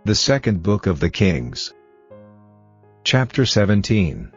The Second Book of the Kings. Chapter 17.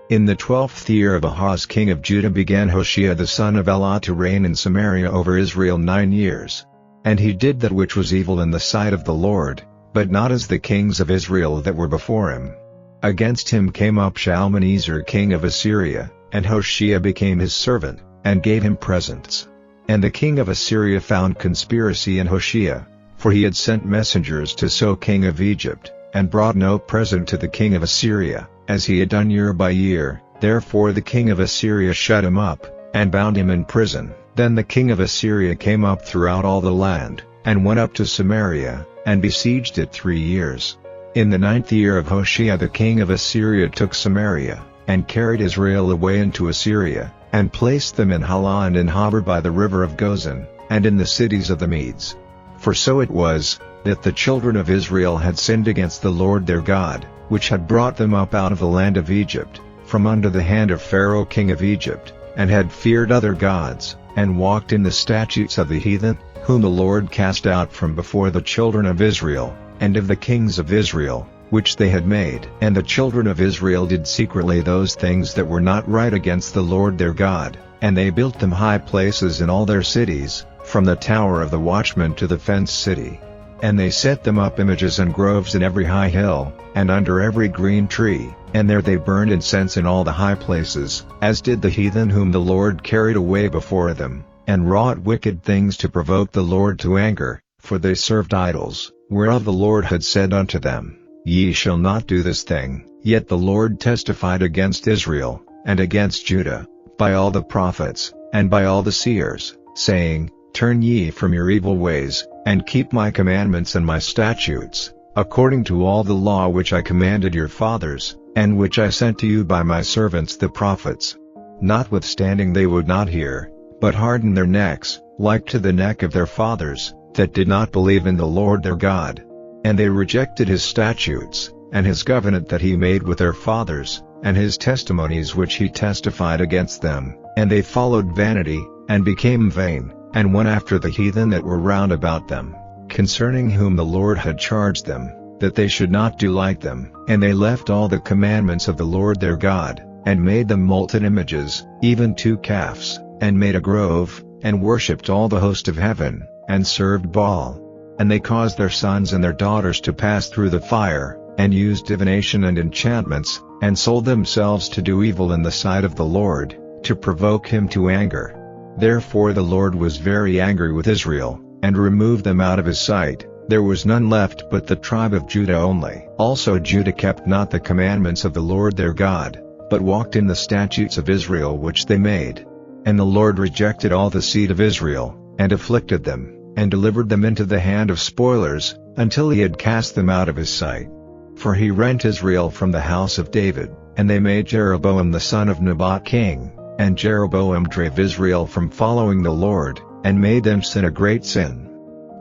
In the 12th year of Ahaz king of Judah began Hoshea the son of Elah to reign in Samaria over Israel 9 years. And he did that which was evil in the sight of the Lord, but not as the kings of Israel that were before him. Against him came up Shalmaneser king of Assyria, and Hoshea became his servant, and gave him presents. And the king of Assyria found conspiracy in Hoshea, for he had sent messengers to So king of Egypt, and brought no present to the king of Assyria, as he had done year by year. Therefore the king of Assyria shut him up, and bound him in prison. Then the king of Assyria came up throughout all the land, and went up to Samaria, and besieged it 3 years. In the 9th year of Hoshea the king of Assyria took Samaria, and carried Israel away into Assyria, and placed them in Halah and in Habor by the river of Gozan, and in the cities of the Medes. For so it was, that the children of Israel had sinned against the Lord their God, which had brought them up out of the land of Egypt, from under the hand of Pharaoh king of Egypt, and had feared other gods, and walked in the statutes of the heathen, whom the Lord cast out from before the children of Israel, and of the kings of Israel, which they had made. And the children of Israel did secretly those things that were not right against the Lord their God, and they built them high places in all their cities, from the tower of the watchman to the fenced city. And they set them up images and groves in every high hill, and under every green tree, and there they burned incense in all the high places, as did the heathen whom the Lord carried away before them, and wrought wicked things to provoke the Lord to anger, for they served idols, whereof the Lord had said unto them, Ye shall not do this thing. Yet the Lord testified against Israel, and against Judah, by all the prophets, and by all the seers, saying, Turn ye from your evil ways, and keep my commandments and my statutes, according to all the law which I commanded your fathers, and which I sent to you by my servants the prophets. Notwithstanding they would not hear, but hardened their necks, like to the neck of their fathers, that did not believe in the Lord their God. And they rejected his statutes, and his covenant that he made with their fathers, and his testimonies which he testified against them, and they followed vanity, and became vain, and went after the heathen that were round about them, concerning whom the Lord had charged them, that they should not do like them. And they left all the commandments of the Lord their God, and made them molten images, even 2 calves, and made a grove, and worshipped all the host of heaven, and served Baal. And they caused their sons and their daughters to pass through the fire, and used divination and enchantments, and sold themselves to do evil in the sight of the Lord, to provoke him to anger. Therefore the Lord was very angry with Israel, and removed them out of his sight. There was none left but the tribe of Judah only. Also Judah kept not the commandments of the Lord their God, but walked in the statutes of Israel which they made. And the Lord rejected all the seed of Israel, and afflicted them, and delivered them into the hand of spoilers, until he had cast them out of his sight. For he rent Israel from the house of David, and they made Jeroboam the son of Nebat king. And Jeroboam drave Israel from following the Lord, and made them sin a great sin.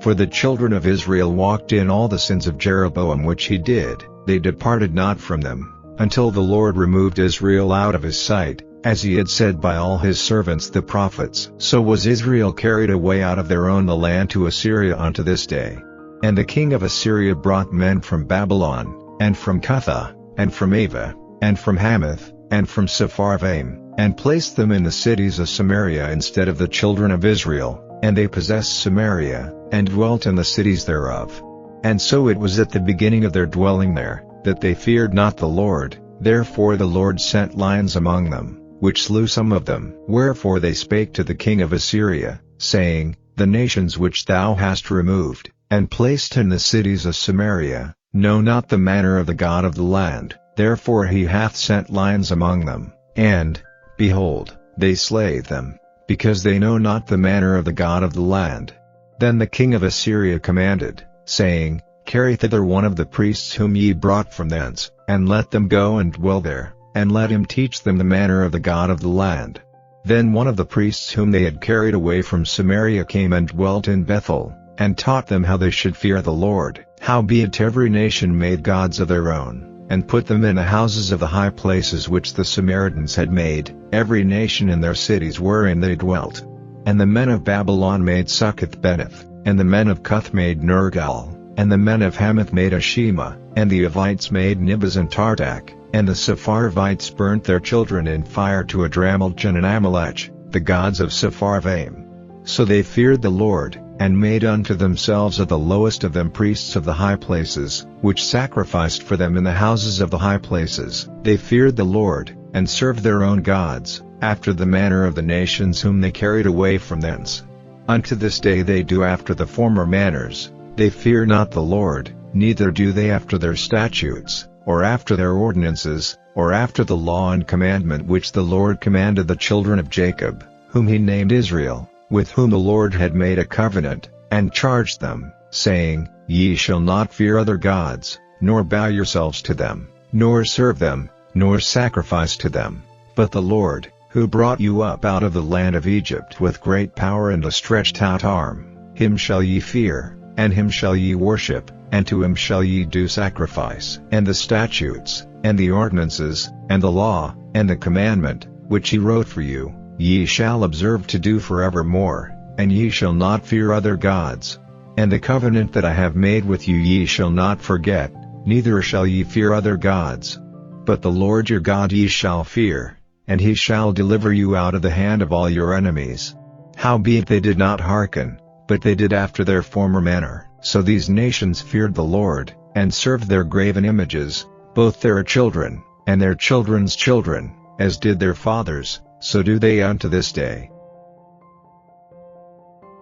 For the children of Israel walked in all the sins of Jeroboam which he did, they departed not from them, until the Lord removed Israel out of his sight, as he had said by all his servants the prophets. So was Israel carried away out of their own the land to Assyria unto this day. And the king of Assyria brought men from Babylon, and from Cutha, and from Ava, and from Hamath, and from Sepharvaim, and placed them in the cities of Samaria instead of the children of Israel, and they possessed Samaria, and dwelt in the cities thereof. And so it was at the beginning of their dwelling there, that they feared not the Lord, therefore the Lord sent lions among them, which slew some of them. Wherefore they spake to the king of Assyria, saying, The nations which thou hast removed, and placed in the cities of Samaria, know not the manner of the God of the land, therefore he hath sent lions among them, and, behold, they slay them, because they know not the manner of the God of the land. Then the king of Assyria commanded, saying, Carry thither one of the priests whom ye brought from thence, and let them go and dwell there, and let him teach them the manner of the God of the land. Then one of the priests whom they had carried away from Samaria came and dwelt in Bethel, and taught them how they should fear the Lord. Howbeit every nation made gods of their own, and put them in the houses of the high places which the Samaritans had made, every nation in their cities wherein they dwelt. And the men of Babylon made Succoth-Beneth, and the men of Cuth made Nergal, And the men of Hamath made Ashima, and the Avites made Nibaz and Tartak, and the Sepharvites burnt their children in fire to Adramelech and Amalek, the gods of Sepharvaim. So they feared the Lord, and made unto themselves of the lowest of them priests of the high places, which sacrificed for them in the houses of the high places. They feared the Lord, and served their own gods, after the manner of the nations whom they carried away from thence. Unto this day they do after the former manners. They fear not the Lord, neither do they after their statutes, or after their ordinances, or after the law and commandment which the Lord commanded the children of Jacob, whom he named Israel, with whom the Lord had made a covenant, and charged them, saying, Ye shall not fear other gods, nor bow yourselves to them, nor serve them, nor sacrifice to them, but the Lord, who brought you up out of the land of Egypt with great power and a stretched out arm, him shall ye fear, and him shall ye worship, and to him shall ye do sacrifice. And the statutes, and the ordinances, and the law, and the commandment, which he wrote for you, ye shall observe to do forevermore, and ye shall not fear other gods. And the covenant that I have made with you ye shall not forget, neither shall ye fear other gods. But the Lord your God ye shall fear, and he shall deliver you out of the hand of all your enemies. Howbeit they did not hearken, but they did after their former manner. So these nations feared the Lord, and served their graven images, both their children, and their children's children, as did their fathers, so do they unto this day.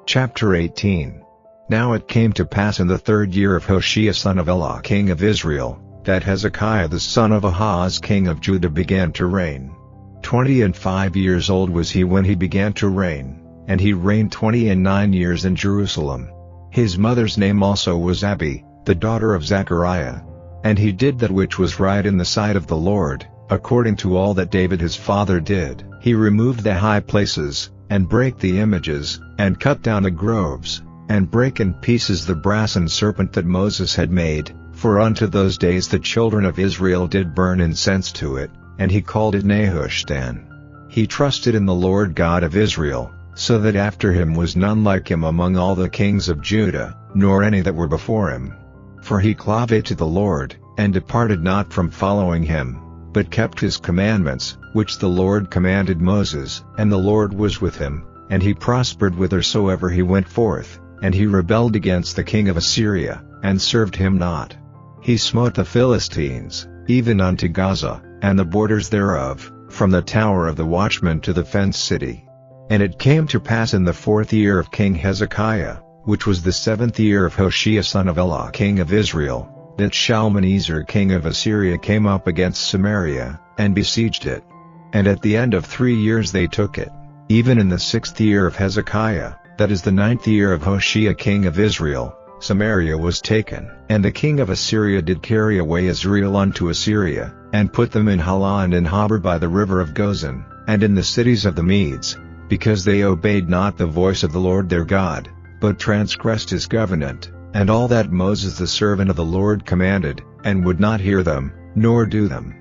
Chapter 18. Now it came to pass in the 3rd year of Hoshea son of Elah king of Israel, that Hezekiah the son of Ahaz king of Judah began to reign. 25 years old was he when he began to reign, and he reigned 29 years in Jerusalem. His mother's name also was Abi, the daughter of Zechariah. And he did that which was right in the sight of the Lord, according to all that David his father did. He removed the high places, and brake the images, and cut down the groves, and brake in pieces the brazen serpent that Moses had made, for unto those days the children of Israel did burn incense to it, and he called it Nehushtan. He trusted in the Lord God of Israel, so that after him was none like him among all the kings of Judah, nor any that were before him. For he clave to the Lord, and departed not from following him, but kept his commandments, which the Lord commanded Moses. And the Lord was with him, and he prospered whithersoever he went forth, and he rebelled against the king of Assyria, and served him not. He smote the Philistines, even unto Gaza, and the borders thereof, from the tower of the watchman to the fenced city. And it came to pass in the 4th year of King Hezekiah, which was the 7th year of Hoshea son of Elah king of Israel, that Shalmaneser king of Assyria came up against Samaria, and besieged it. And at the end of 3 years they took it. Even in the 6th year of Hezekiah, that is the 9th year of Hoshea king of Israel, Samaria was taken. And the king of Assyria did carry away Israel unto Assyria, and put them in Halah and in Habor by the river of Gozan, and in the cities of the Medes, because they obeyed not the voice of the Lord their God, but transgressed his covenant, and all that Moses the servant of the Lord commanded, and would not hear them, nor do them.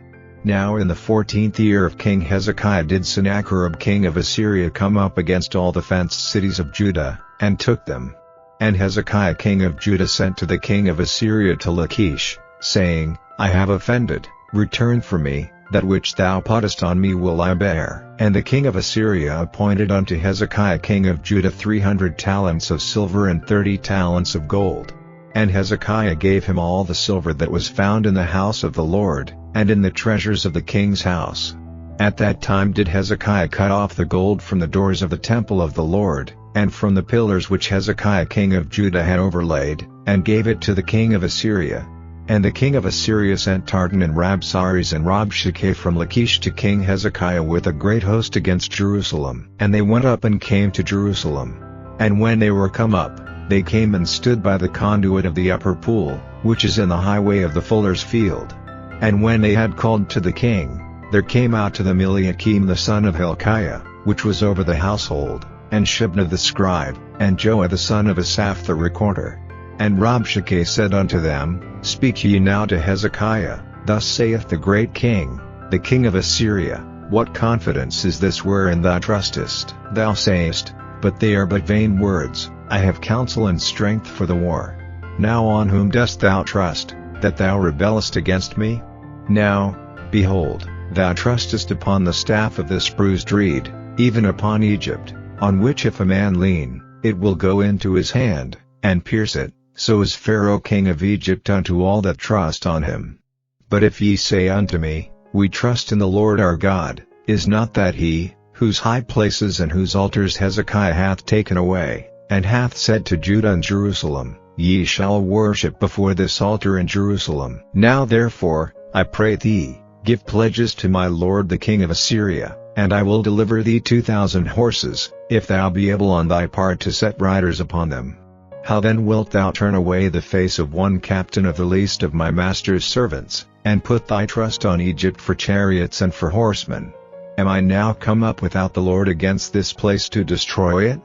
Now in the 14th year of King Hezekiah did Sennacherib king of Assyria come up against all the fenced cities of Judah, and took them. And Hezekiah king of Judah sent to the king of Assyria to Lachish, saying, I have offended, return for me, that which thou puttest on me will I bear. And the king of Assyria appointed unto Hezekiah king of Judah 300 talents of silver and 30 talents of gold. And Hezekiah gave him all the silver that was found in the house of the Lord, and in the treasures of the king's house. At that time did Hezekiah cut off the gold from the doors of the temple of the Lord, and from the pillars which Hezekiah king of Judah had overlaid, and gave it to the king of Assyria. And the king of Assyria sent Tartan and Rabsaris and Rabshakeh from Lachish to King Hezekiah with a great host against Jerusalem. And they went up and came to Jerusalem. And when they were come up, they came and stood by the conduit of the upper pool, which is in the highway of the fuller's field. And when they had called to the king, there came out to them Eliakim the son of Hilkiah, which was over the household, and Shebna the scribe, and Joah the son of Asaph the recorder. And Rabshakeh said unto them, Speak ye now to Hezekiah, thus saith the great king, the king of Assyria, What confidence is this wherein thou trustest? Thou sayest, But they are but vain words, I have counsel and strength for the war. Now on whom dost thou trust, that thou rebellest against me? Now, behold, thou trustest upon the staff of this bruised reed, even upon Egypt, on which if a man lean, it will go into his hand, and pierce it. So is Pharaoh king of Egypt unto all that trust on him. But if ye say unto me, We trust in the Lord our God, is not that he, whose high places and whose altars Hezekiah hath taken away, and hath said to Judah and Jerusalem, Ye shall worship before this altar in Jerusalem? Now therefore, I pray thee, give pledges to my lord the king of Assyria, and I will deliver thee 2,000 horses, if thou be able on thy part to set riders upon them. How then wilt thou turn away the face of one captain of the least of my master's servants, and put thy trust on Egypt for chariots and for horsemen? Am I now come up without the Lord against this place to destroy it?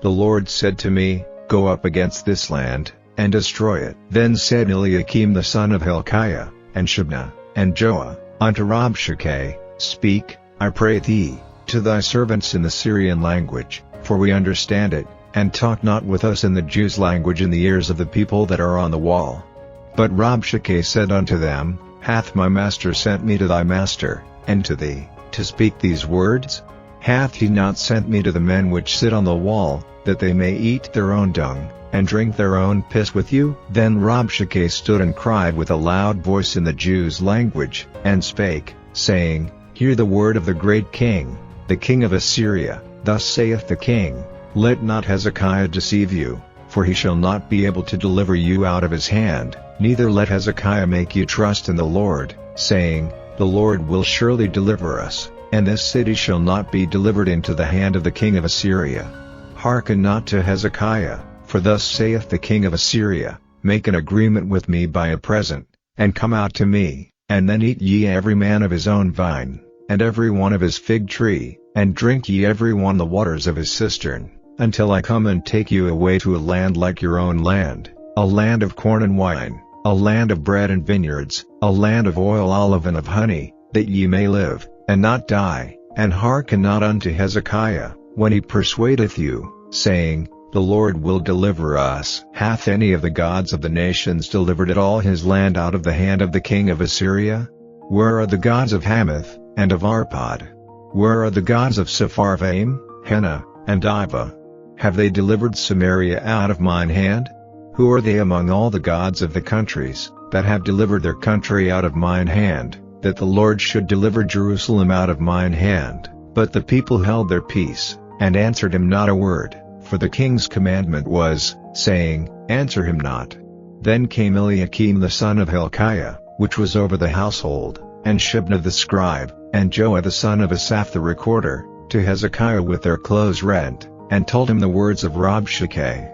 The Lord said to me, Go up against this land, and destroy it. Then said Eliakim the son of Hilkiah, and Shebna, and Joah, unto Rabshakeh, Speak, I pray thee, to thy servants in the Syrian language, for we understand it, and talk not with us in the Jews' language in the ears of the people that are on the wall. But Rabshakeh said unto them, Hath my master sent me to thy master, and to thee, to speak these words? Hath he not sent me to the men which sit on the wall, that they may eat their own dung, and drink their own piss with you? Then Rabshakeh stood and cried with a loud voice in the Jews' language, and spake, saying, Hear the word of the great king, the king of Assyria. Thus saith the king, Let not Hezekiah deceive you, for he shall not be able to deliver you out of his hand, neither let Hezekiah make you trust in the Lord, saying, The Lord will surely deliver us, and this city shall not be delivered into the hand of the king of Assyria. Hearken not to Hezekiah, for thus saith the king of Assyria, Make an agreement with me by a present, and come out to me, and then eat ye every man of his own vine, and every one of his fig tree, and drink ye every one the waters of his cistern, until I come and take you away to a land like your own land, a land of corn and wine, a land of bread and vineyards, a land of oil, olive and of honey, that ye may live, and not die. And hearken not unto Hezekiah, when he persuadeth you, saying, The Lord will deliver us. Hath any of the gods of the nations delivered at all his land out of the hand of the king of Assyria? Where are the gods of Hamath, and of Arpad? Where are the gods of Sepharvaim, Hena, and Iva? Have they delivered Samaria out of mine hand? Who are they among all the gods of the countries, that have delivered their country out of mine hand, that the Lord should deliver Jerusalem out of mine hand? But the people held their peace, and answered him not a word, for the king's commandment was, saying, Answer him not. Then came Eliakim the son of Hilkiah, which was over the household, and Shebna the scribe, and Joah the son of Asaph the recorder, to Hezekiah with their clothes rent, and told him the words of Rabshakeh.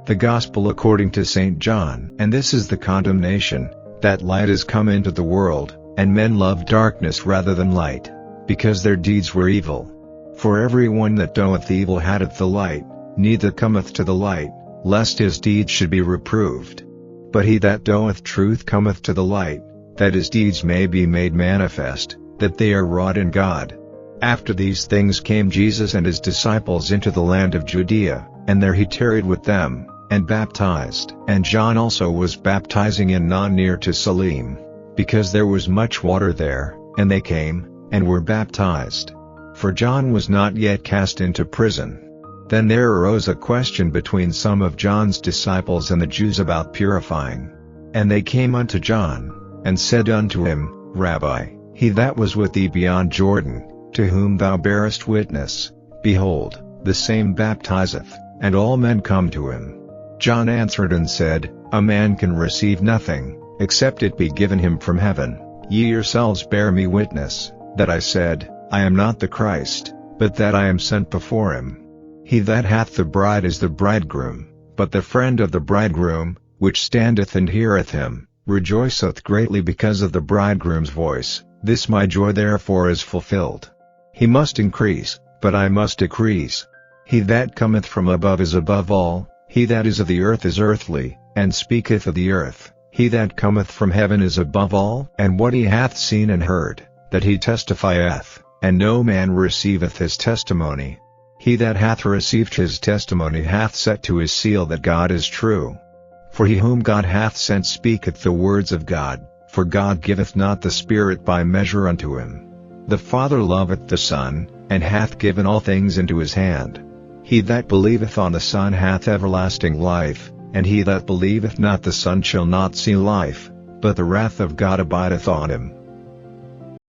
The Gospel according to St. John. And this is the condemnation, that light is come into the world, and men love darkness rather than light, because their deeds were evil. For every one that doeth evil hateth the light, neither cometh to the light, lest his deeds should be reproved. But he that doeth truth cometh to the light, that his deeds may be made manifest, that they are wrought in God. After these things came Jesus and his disciples into the land of Judea, and there he tarried with them, and baptized. And John also was baptizing in Non near to Salim, because there was much water there, and they came, and were baptized. For John was not yet cast into prison. Then there arose a question between some of John's disciples and the Jews about purifying. And they came unto John, and said unto him, Rabbi, he that was with thee beyond Jordan, to whom thou bearest witness, behold, the same baptizeth, and all men come to him. John answered and said, A man can receive nothing, except it be given him from heaven. Ye yourselves bear me witness, that I said, I am not the Christ, but that I am sent before him. He that hath the bride is the bridegroom, but the friend of the bridegroom, which standeth and heareth him, rejoiceth greatly because of the bridegroom's voice. This my joy therefore is fulfilled. He must increase, but I must decrease. He that cometh from above is above all, he that is of the earth is earthly, and speaketh of the earth. He that cometh from heaven is above all. And what he hath seen and heard, that he testifieth, and no man receiveth his testimony. He that hath received his testimony hath set to his seal that God is true. For he whom God hath sent speaketh the words of God, for God giveth not the Spirit by measure unto him. The Father loveth the Son, and hath given all things into his hand. He that believeth on the Son hath everlasting life, and he that believeth not the Son shall not see life, but the wrath of God abideth on him.